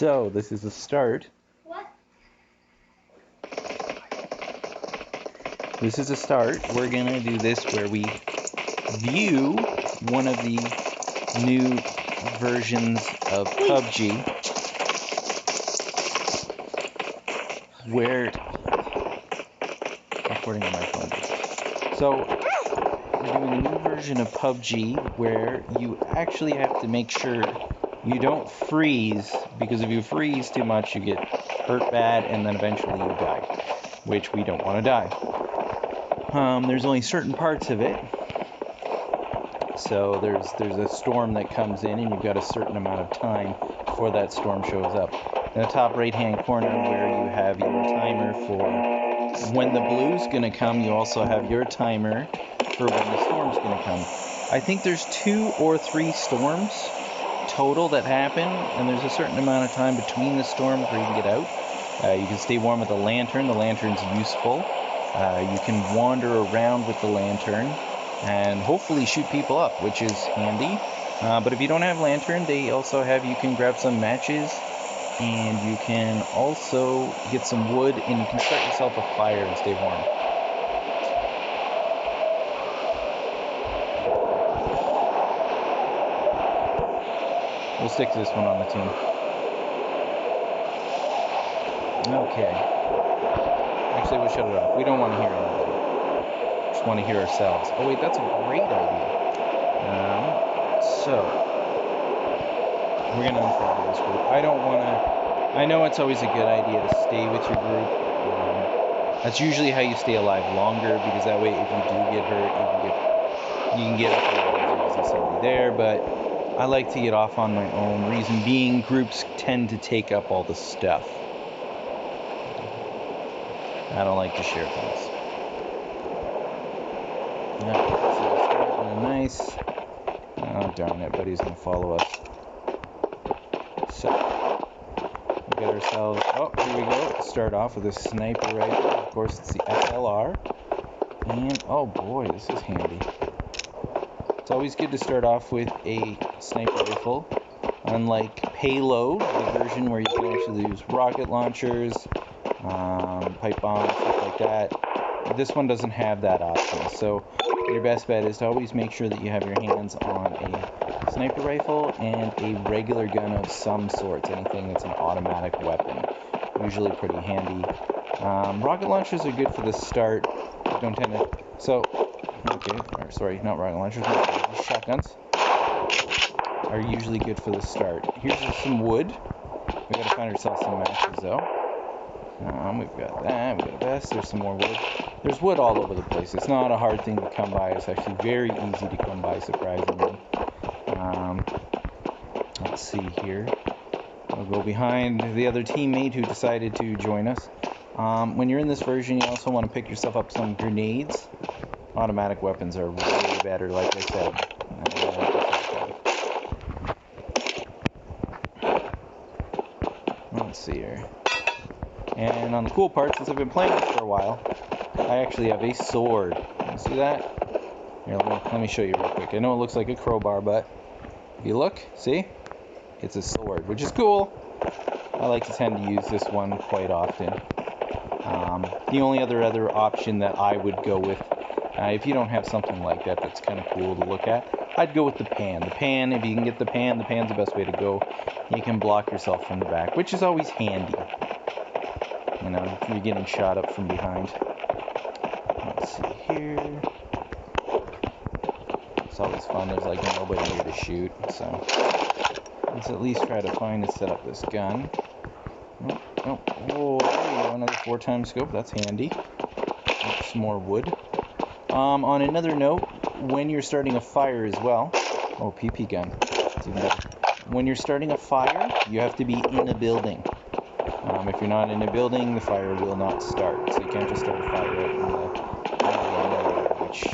So this is the start. What? This is a start. We're gonna do this where we view one of the new versions of Pubg, where recording on my phone. So we're doing a new version of Pubg where you actually have to make sure you don't freeze, because if you freeze too much, you get hurt bad, and then eventually you die, which we don't want to die. There's only certain parts of it. So there's a storm that comes in, and you've got a certain amount of time before that storm shows up. In the top right-hand corner, where you have your timer for when the blue's gonna come, you also have your timer for when the storm's gonna come. I think there's 2 or 3 storms total that happen, and there's a certain amount of time between the storms where you can get out. You can stay warm with a lantern. The lantern's useful. You can wander around with the lantern and hopefully shoot people up, which is handy. But if you don't have lantern, they also have, you can grab some matches, and you can also get some wood, and you can start yourself a fire and stay warm. We'll stick to this one on the team. Okay. Actually, we'll shut it off. We don't want to hear anybody. Just want to hear ourselves. Oh wait, that's a great idea. So we're gonna unfollow this group. I don't want to. I know it's always a good idea to stay with your group. That's usually how you stay alive longer, because that way, if you do get hurt, you can get up and there's somebody there. But I like to get off on my own. Reason being, groups tend to take up all the stuff. I don't like to share things. So we'll start with a nice. Oh darn it, buddy's gonna follow us. So we get ourselves. Oh, here we go. Start off with a sniper rifle. Of course, it's the SLR. And oh boy, this is handy. It's always good to start off with a sniper rifle. Unlike Payload, the version where you can actually use rocket launchers, pipe bombs, stuff like that, this one doesn't have that option. So your best bet is to always make sure that you have your hands on a sniper rifle and a regular gun of some sorts, anything that's an automatic weapon. Usually pretty handy. Rocket launchers are good for the start. Don't tend to... So, okay, or sorry, not rocket launchers, but shotguns are usually good for the start. Here's some wood. We gotta find ourselves some matches though. We've got that, we've got a vest, there's some more wood. There's wood all over the place. It's not a hard thing to come by. It's actually very easy to come by, surprisingly. Let's see here. We'll go behind the other teammate who decided to join us. When you're in this version, you also want to pick yourself up some grenades. Automatic weapons are way better, like I said. Let's see here. And on the cool part, since I've been playing this for a while, I actually have a sword. You see that? Here, let me show you real quick. I know it looks like a crowbar, but if you look, see? It's a sword, which is cool. I like to tend to use this one quite often. The only other option that I would go with, if you don't have something like that that's kind of cool to look at, I'd go with the pan. The pan, if you can get the pan's the best way to go. You can block yourself from the back, which is always handy. You know, if you're getting shot up from behind. Let's see here. It's always fun. There's like nobody here to shoot, so let's at least try to find and set up this gun. Oh, there you go. Another 4x scope. That's handy. Some more wood. On another note, when you're starting a fire as well. Oh, PP gun. It's even better. When you're starting a fire, you have to be in a building. If you're not in a building, the fire will not start. So you can't just start a fire out in the middle of nowhere, which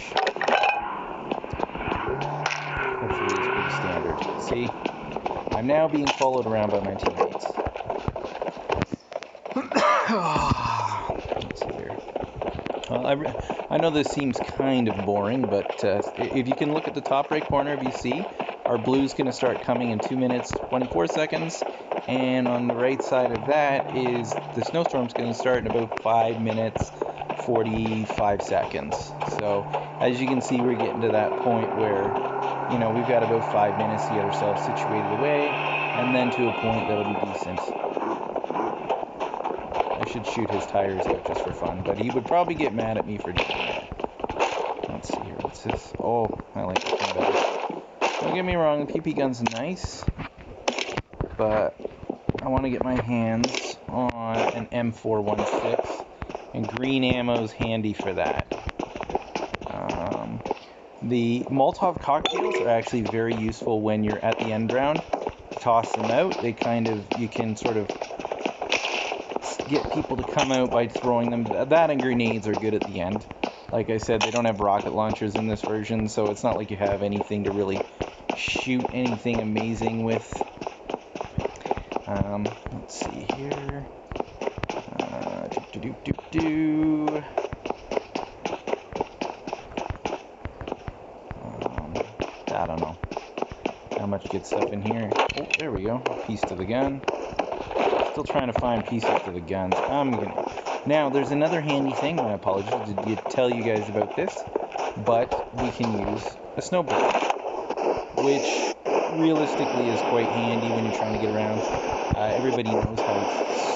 hopefully is pretty standard. See? I'm now being followed around by my teammates. Let's see here. I know this seems kind of boring, but if you can look at the top right corner, if you see, our blue's going to start coming in 2 minutes, 24 seconds, and on the right side of that is the snowstorm's going to start in about 5 minutes 45 seconds. So as you can see, we're getting to that point where, you know, we've got about 5 minutes to get ourselves situated away, and then to a point that'll be decent. I should shoot his tires out just for fun, but he would probably get mad at me for doing that. Let's see here, what's this? Oh, I like this one better. Don't get me wrong, the PP gun's nice, but I want to get my hands on an M416, and green ammo's handy for that. The Molotov cocktails are actually very useful when you're at the end round. Toss them out. They you can sort of get people to come out by throwing them. That and grenades are good at the end. Like I said, they don't have rocket launchers in this version, so it's not like you have anything to really shoot anything amazing with. Let's see here. I don't know how much good stuff in here. Oh, there we go. Piece to the gun. Still trying to find pieces to the guns. Now, there's another handy thing. My apologies. Did tell you guys about this? But we can use a snowboard, which realistically is quite handy when you're trying to get around. Everybody knows how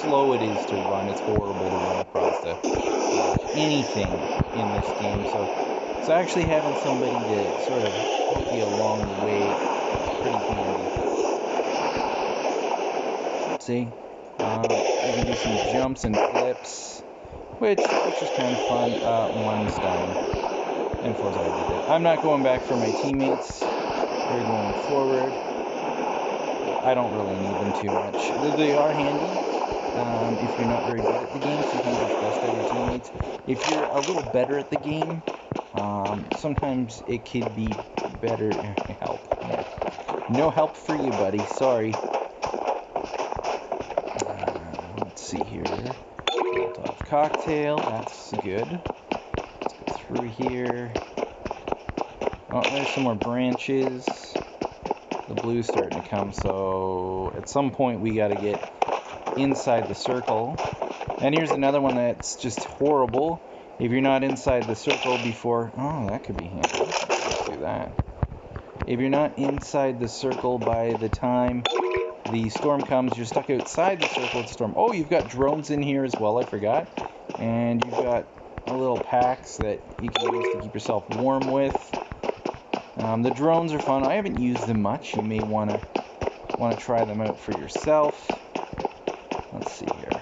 slow it is to run. It's horrible to run across anything in this game. So actually having somebody to sort of help you along the way is pretty handy. Let's see. You can do some jumps and flips, which is kind of fun. One's done. And four's already did it. I'm not going back for my teammates. We're going forward. I don't really need them too much. They are handy if you're not very good at the game. Sometimes it's best to have your teammates. If you're a little better at the game, sometimes it could be better. Help. Yeah. No help for you, buddy. Sorry. Let's see here. Molotov cocktail. That's good. Let's go through here. Oh, there's some more branches. The blue's starting to come, so at some point we got to get inside the circle. And here's another one that's just horrible. If you're not inside the circle before... Oh, that could be handy. Let's do that. If you're not inside the circle by the time the storm comes, you're stuck outside the circle of the storm. Oh, you've got drones in here as well, I forgot. And you've got little packs that you can use to keep yourself warm with. The drones are fun. I haven't used them much. You may want to try them out for yourself. Let's see here.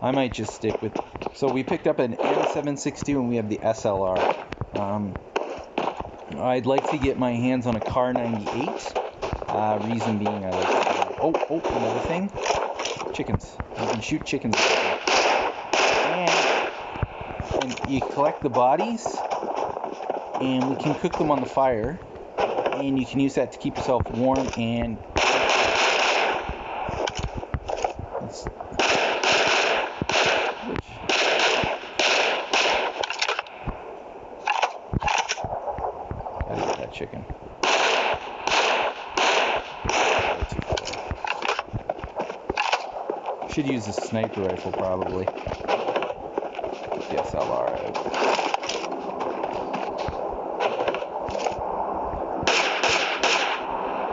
I might just stick with... So we picked up an M762 and we have the SLR. I'd like to get my hands on a Car 98. Reason being, I like to... Oh, another thing. Chickens. You can shoot chickens. And you collect the bodies, and we can cook them on the fire, and you can use that to keep yourself warm and... Gotta get that chicken. Should use a sniper rifle, probably. Get the SLR out.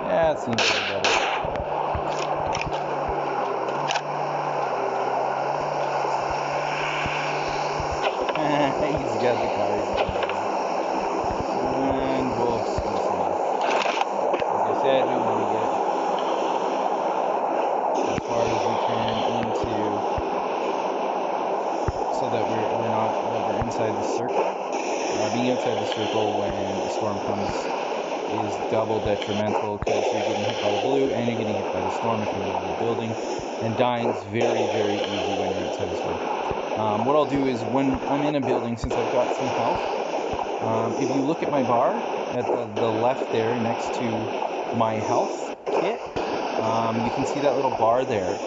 Yeah, it seems a little better. He's got the cars. And we'll squeeze him off. Like I said, we want to get as far as we can into, so that we're inside the circle. Being outside the circle when the storm comes is double detrimental, because you're getting hit by the blue and you're getting hit by the storm if you're in the building, and dying's very, very easy when you're outside the storm. What I'll do is, when I'm in a building, since I've got some health, if you look at my bar at the left there next to my health kit, you can see that little bar there.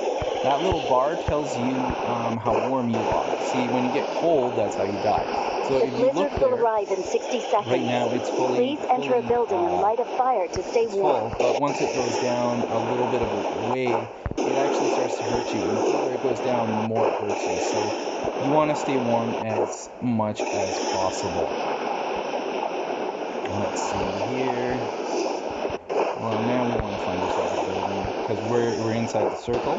That little bar tells you how warm you are. See, when you get cold, that's how you die. So So The if you look blizzard will there, arrive in 60 seconds. right now it's Please enter a building and light a fire to stay warm. full, but once it goes down a little bit of a way, it actually starts to hurt you. And the further it goes down, the more it hurts you. So you want to stay warm as much as possible. Let's see here. Well, now we want to find ourselves a building because we're inside the circle.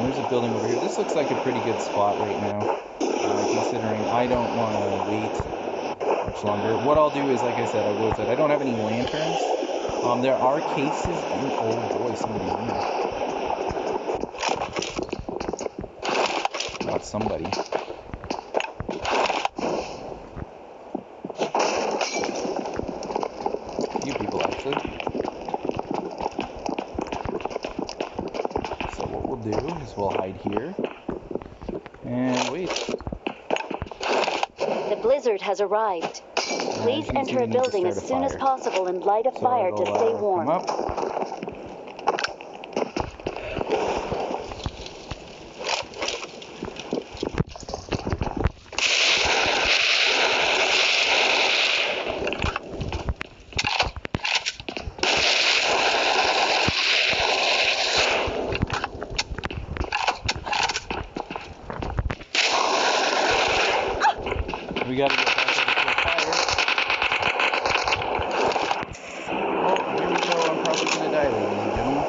There's a building over here. This looks like a pretty good spot right now, considering I don't want to wait much longer. What I'll do is, like I said, I'll go inside. I don't have any lanterns. There are cases in... Oh boy, somebody's in there. Not somebody. A few people, actually. So what we'll do is we'll hide here. And wait. The blizzard has arrived. Please enter a building as soon as possible and light a fire to stay warm. Come up. We gotta get back over to the fire. Oh, here we go. I'm probably gonna die, ladies and gentlemen.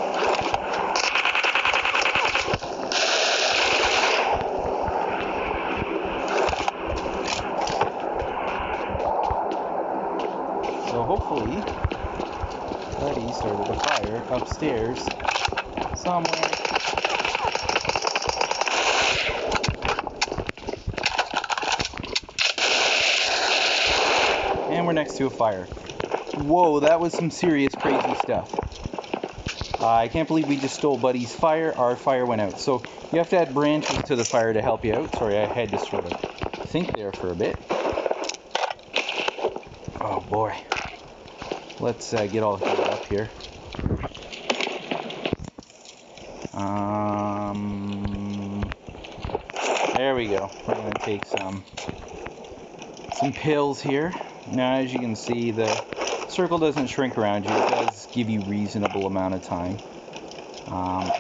So hopefully, Buddy started a fire upstairs somewhere. And we're next to a fire. Whoa, that was some serious crazy stuff. I can't believe we just stole Buddy's fire. Our fire went out. So you have to add branches to the fire to help you out. Sorry, I had to sort of think there for a bit. Oh boy. Let's get all heated up here. There we go. We're going to take some pills here. Now, as you can see, the circle doesn't shrink around you. It does give you reasonable amount of time.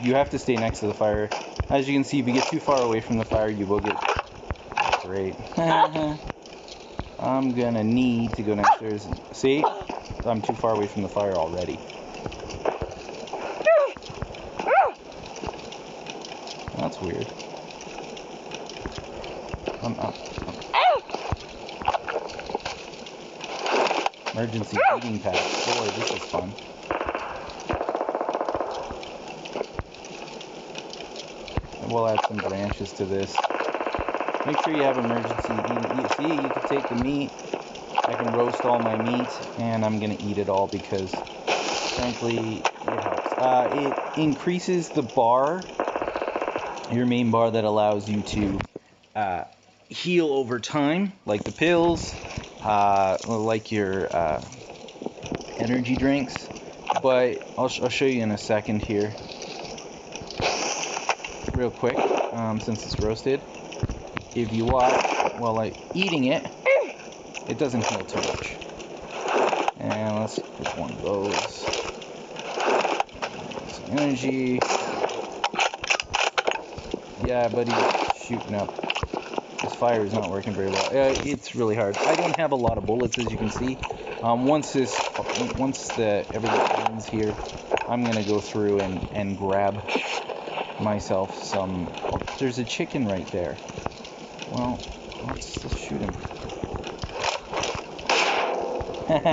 You have to stay next to the fire. As you can see, if you get too far away from the fire, you will get... Oh, great. I'm going to need to go downstairs. See? I'm too far away from the fire already. That's weird. Emergency heating pad. Boy, this is fun. And we'll add some branches to this. Make sure you have emergency heating. See, you can take the meat. I can roast all my meat, and I'm going to eat it all because, frankly, it helps. It increases the bar, your main bar that allows you to heal over time, like the pills, like your energy drinks. But I'll show you in a second here, real quick, since it's roasted. If you watch while like eating it, it doesn't heal too much. And let's put one of those. Some energy. Yeah, buddy's shooting up. This fire is not working very well. It's really hard. I don't have a lot of bullets, as you can see. Once everything ends here, I'm gonna go through and grab myself some. Oh, there's a chicken right there. Well, let's just shoot him.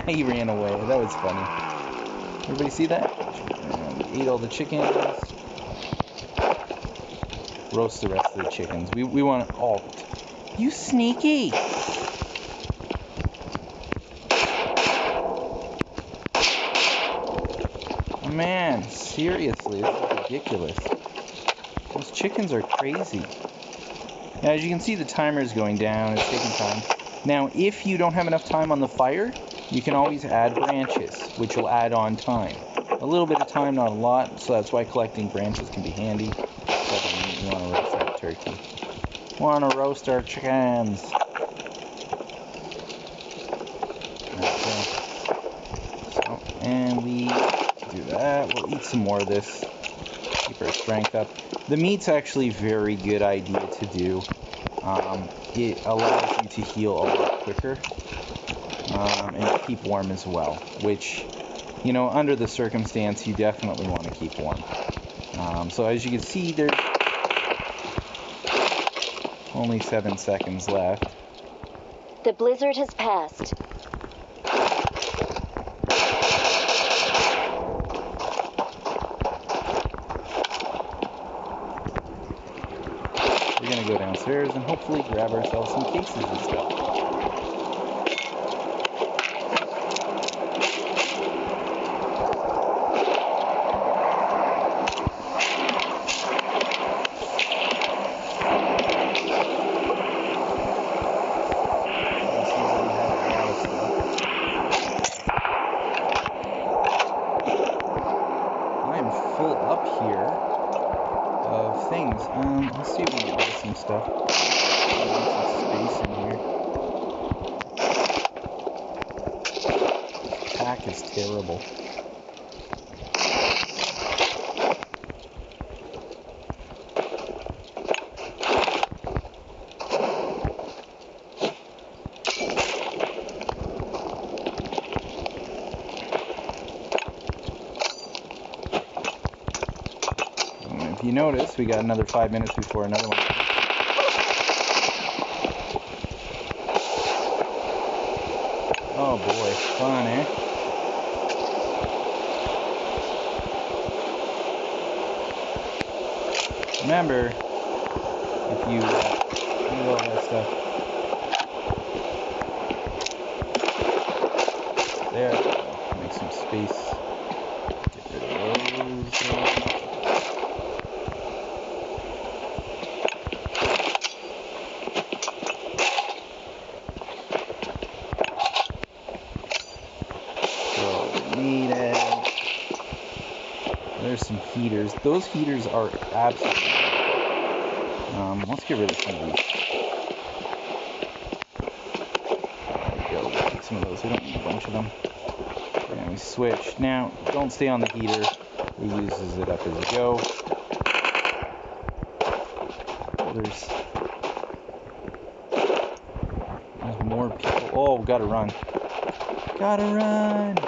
He ran away. That was funny. Everybody see that? And ate all the chickens. Roast the rest of the chickens. We want to... Oh, you sneaky! Man, seriously, this is ridiculous. Those chickens are crazy. Now, as you can see, the timer is going down. It's taking time. Now, if you don't have enough time on the fire, you can always add branches, which will add on time. A little bit of time, not a lot, so that's why collecting branches can be handy. You want to roast that turkey. Want to roast our chickens. And we do that. We'll eat some more of this. Keep our strength up. The meat's actually a very good idea to do. It allows you to heal a lot quicker. And keep warm as well. Which, you know, under the circumstance, you definitely want to keep warm. So as you can see, there's only 7 seconds left. The blizzard has passed. We're gonna go downstairs and hopefully grab ourselves some cases and stuff. Full up here of things. Let's see if we can get some stuff. Some space in here. This pack is terrible. If you notice, we got another 5 minutes before another one. Oh boy, fun, eh? Remember, if you do all that stuff. There we go. Make some space. Get rid of those. There's some heaters. Those heaters are absolutely let's get rid of some of these. There we go. We'll take some of those. We don't need a bunch of them. And we switch. Now, don't stay on the heater. It uses it up as you go. There's more people. Oh, gotta run. Gotta run!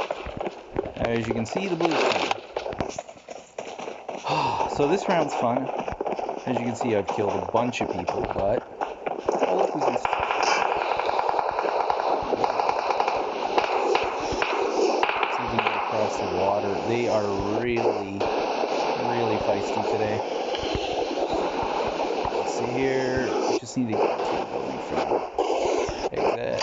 As you can see, the blue's coming. So this round's fun. As you can see, I've killed a bunch of people, but oh, look, we can see if we can get across the water. They are really feisty today. Let's see here. We just need to get to the building for now. Exit.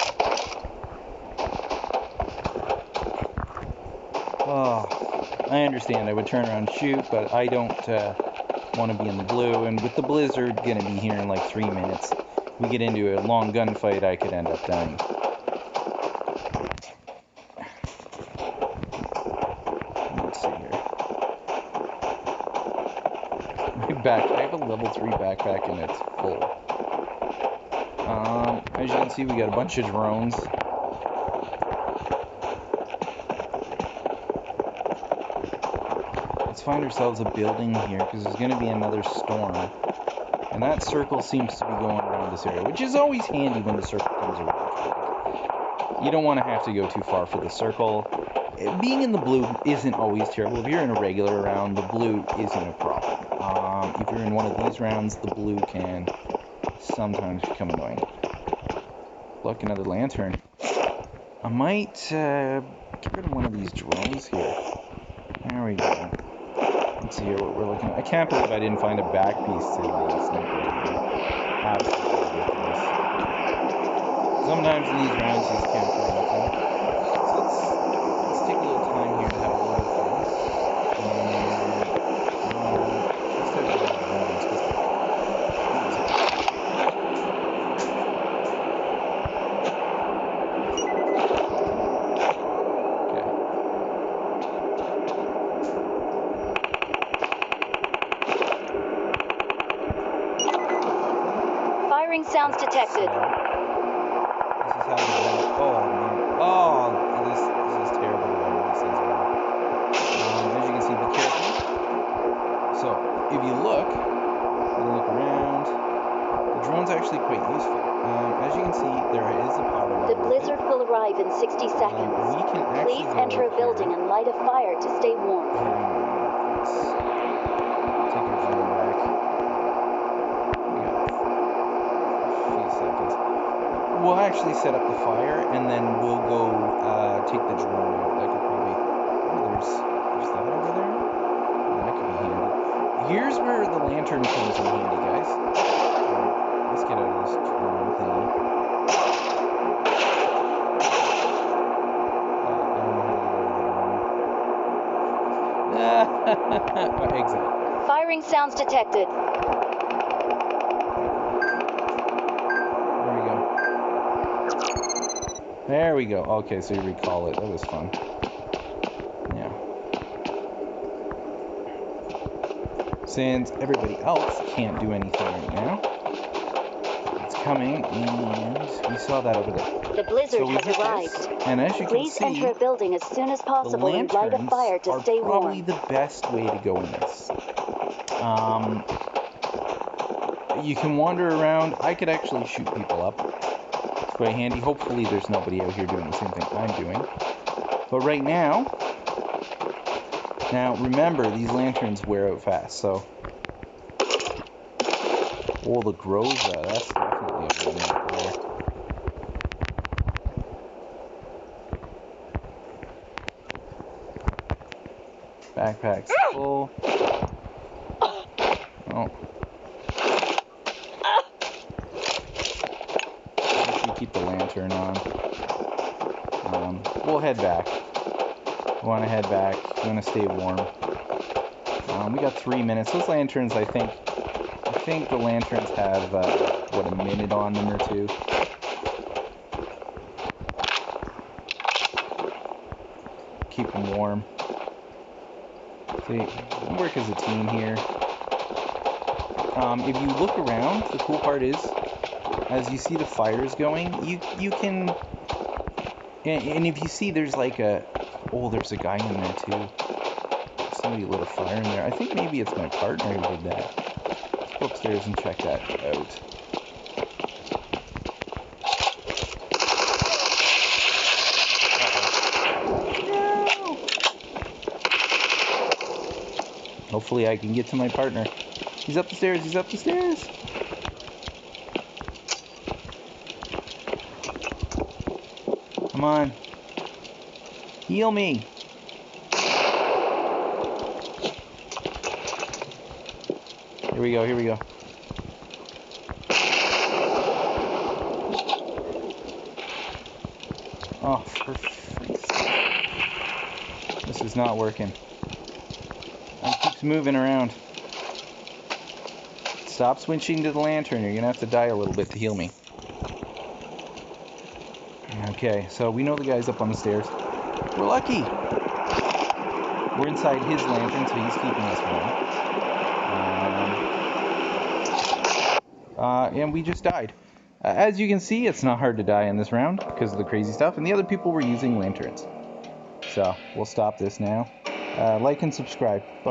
Oh, I understand. I would turn around and shoot, but I don't want to be in the blue. And with the blizzard going to be here in like 3 minutes, we get into a long gunfight, I could end up dying. Let's see here. I have a level 3 backpack and it's full. As you can see, we got a bunch of drones. Let's find ourselves a building here because there's going to be another storm. And that circle seems to be going around this area, which is always handy when the circle comes around. You don't want to have to go too far for the circle. Being in the blue isn't always terrible. If you're in a regular round, the blue isn't a problem. If you're in one of these rounds, the blue can sometimes become annoying. Look, another lantern. I might get rid of one of these drones here. There we go. Let's see here what we're looking at. I can't believe I didn't find a back piece to the sniper rifle. Absolutely ridiculous. Sometimes in these rounds you just can't find anything. So let's take a little time here to have a little fun. Test out one of the drones. Firing sounds detected. This is how we do it. Oh, man. Oh, this is terrible the way this is. if you look around, the drone's actually quite useful. As you can see, there is a power level. The blizzard will arrive in 60 seconds. We can actually Please enter a building and light a fire to stay warm. Let's take our drone back. We got a few seconds. We'll actually set up the fire, and then we'll go take the drone out. That could probably... Oh, there's that over there? Oh, that could be handy. Here's where the lantern comes in handy, guys. Let's get out of this drone thingy. I don't know how to get out of the drone. Exit. Firing sounds detected. There we go. Okay, so you recall it. That was fun. Yeah. Since everybody else can't do anything right now, it's coming, and we saw that over there. The blizzard has arrived. This, and as you Please can see, enter a building as soon as possible and light a fire to stay warm. probably the best way to go in this. You can wander around. I could actually shoot people up. It's quite handy. Hopefully there's nobody out here doing the same thing I'm doing. But right now remember, these lanterns wear out fast, so... Oh, the Groza, that's definitely a win right there. Backpack's full. Oh. Keep the lantern on. We'll head back. We want to head back. We want to stay warm. We got 3 minutes. Those lanterns, I think the lanterns have what, a minute on them or two. Keep them warm. See, we work as a team here. If you look around, the cool part is, as you see the fires going, you can, and if you see there's like there's a guy in there too. Somebody lit a fire in there. I think maybe it's my partner who did that. Let's go upstairs and check that out. No! Hopefully I can get to my partner. He's up the stairs, he's up the stairs! Come on. Heal me. Here we go, here we go. Oh, for freak's sake. This is not working. It keeps moving around. Stop switching to the lantern. You're gonna have to die a little bit to heal me. Okay, so we know the guy's up on the stairs. We're lucky. We're inside his lantern, so he's keeping us warm. And we just died. As you can see, it's not hard to die in this round because of the crazy stuff, and the other people were using lanterns. So, we'll stop this now. Like and subscribe. Bye.